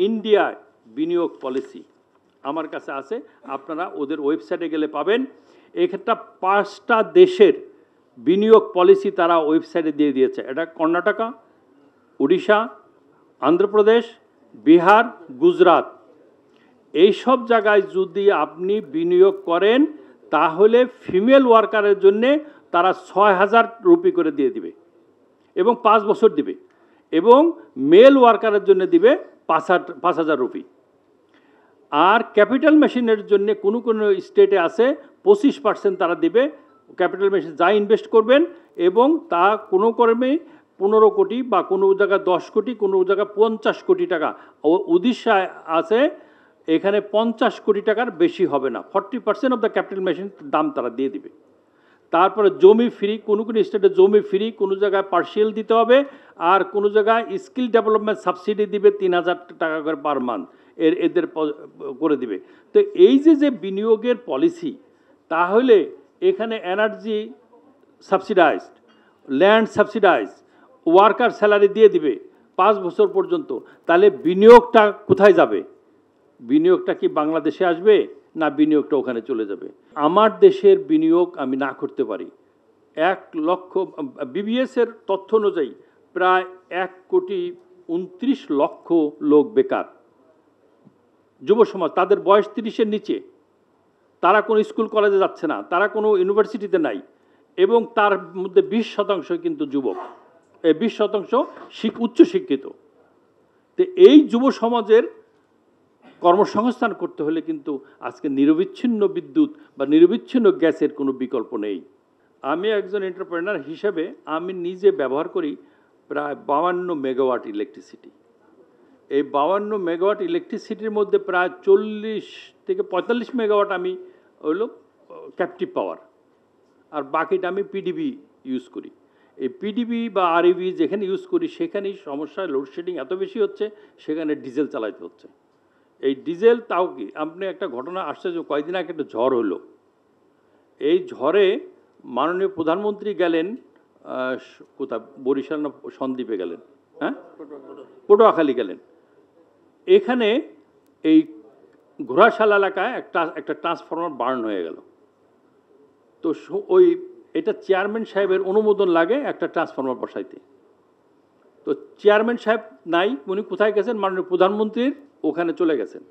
India বিনিয়োগ policy আমার কাছে আছে, আপনারা ওদের ওয়েবসাইটে গেলে পাবেন। এক্ষেত্রে 5টা দেশের বিনিয়োগ পলিসি তারা ওয়েবসাইটে দিয়ে দিয়েছে। এটা কর্ণাটকা, উড়িষ্যা, অন্ধ্রপ্রদেশ, বিহার, গুজরাট। এই সব জায়গায় যদি আপনি বিনিয়োগ করেন তাহলে ফিমেল ওয়ার্কারের জন্যে তারা 6,000 রুপি করে দিয়ে দিবে এবং 5 বছর দিবে, এবং মেল ওয়ার্কারের জন্য দিবে 5,000 রুপি। আর ক্যাপিটাল মেশিনের জন্য কোনো কোনো স্টেটে আছে 25% তারা দিবে। ক্যাপিটাল মেশিন যা ইনভেস্ট করবেন, এবং তা কোনো কর্মে 15 কোটি বা কোনো জায়গায় 10 কোটি, কোনো জায়গায় 50 কোটি টাকা। উড়িষ্যায় আছে এখানে 50 কোটি টাকার বেশি হবে না, 40% অফ দ্য ক্যাপিটাল মেশিন দাম তারা দিয়ে দিবে। তারপরে জমি ফ্রি, কোনো কোনো স্টেটে জমি ফ্রি, কোনো জায়গায় পার্সিয়াল দিতে হবে, আর কোনো জায়গায় স্কিল ডেভেলপমেন্ট সাবসিডি দিবে 3,000 টাকা করে পার মান্থ এদের করে দিবে। তো এই যে বিনিয়োগের পলিসি, তাহলে এখানে energy subsidised, land subsidised, worker salary দিয়ে দিবে 5 বছর পর্যন্ত। তাহলে বিনিয়োগটা কোথায় যাবে? বিনিয়োগটা কি বাংলাদেশে আসবে, না বিনিয়োগটা ওখানে চলে যাবে? আমার দেশের বিনিয়োগ আমি না করতে পারি। 1 লক্ষ, বিবিএসের তথ্য অনুযায়ী প্রায় 1,29,00,000 লোক বেকার। যুব সমাজ, তাদের বয়স 30-এর নিচে, তারা কোনো স্কুল কলেজে যাচ্ছে না, তারা কোনো ইউনিভার্সিটিতে নাই, এবং তার মধ্যে 20% কিন্তু যুবক, 20% উচ্চশিক্ষিত। তো এই যুব সমাজের কর্মসংস্থান করতে হলে কিন্তু আজকে নিরবিচ্ছিন্ন বিদ্যুৎ বা নিরবিচ্ছিন্ন গ্যাসের কোনো বিকল্প নেই। আমি একজন এন্টারপ্রেনার হিসেবে আমি নিজে ব্যবহার করি প্রায় 52 মেগাওয়াট ইলেকট্রিসিটি। এই 52 মেগাওয়াট ইলেকট্রিসিটির মধ্যে প্রায় 40 থেকে 45 মেগাওয়াট আমি হলো ক্যাপটিভ পাওয়ার, আর বাকিটা আমি পিডিবি ইউজ করি। এই পিডিবি বা আরইবি যেখানে ইউজ করি সেখানেই সমস্যা, লোডশেডিং এত বেশি হচ্ছে, সেখানে ডিজেল চালাইতে হচ্ছে। এই ডিজেল, তাও কি আপনি একটা ঘটনা আসছে যে কয়েকদিন আগে একটা ঝড় হলো। এই ঝড়ে মাননীয় প্রধানমন্ত্রী গেলেন কোথায়, বরিশাল না সন্দ্বীপে গেলেন, হ্যাঁ, পটুয়াখালী গেলেন। এখানে এই ঘোড়াশাল এলাকায় একটা ট্রান্সফরমার বার্ন হয়ে গেল। তো ওই এটা চেয়ারম্যান সাহেবের অনুমোদন লাগে একটা ট্রান্সফরমার বসাইতে। তো চেয়ারম্যান সাহেব নাই, উনি কোথায় গেছেন? মাননীয় প্রধানমন্ত্রীর ওখানে চলে গেছেন,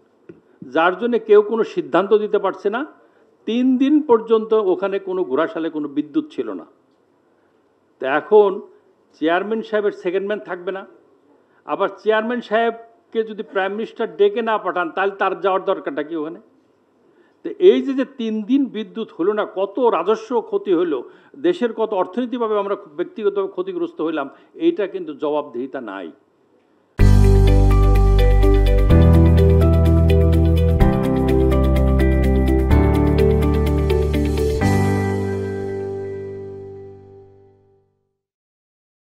যার জন্য কেউ কোনো সিদ্ধান্ত দিতে পারছে না। 3 দিন পর্যন্ত ওখানে কোনো ঘোড়াশালে কোনো বিদ্যুৎ ছিল না। তো এখন চেয়ারম্যান সাহেবের সেকেন্ড ম্যান থাকবে না, আবার চেয়ারম্যান সাহেবকে যদি প্রাইম মিনিস্টার ডেকে না পাঠান তাহলে তার যাওয়ার দরকারটা কি ওখানে? তো এই যে 3 দিন বিদ্যুৎ হলো না, কত রাজস্ব ক্ষতি হলো, দেশের কত অর্থনৈতিকভাবে আমরা ব্যক্তিগতভাবে ক্ষতিগ্রস্ত হইলাম, এইটা কিন্তু জবাবদিহিতা নাই।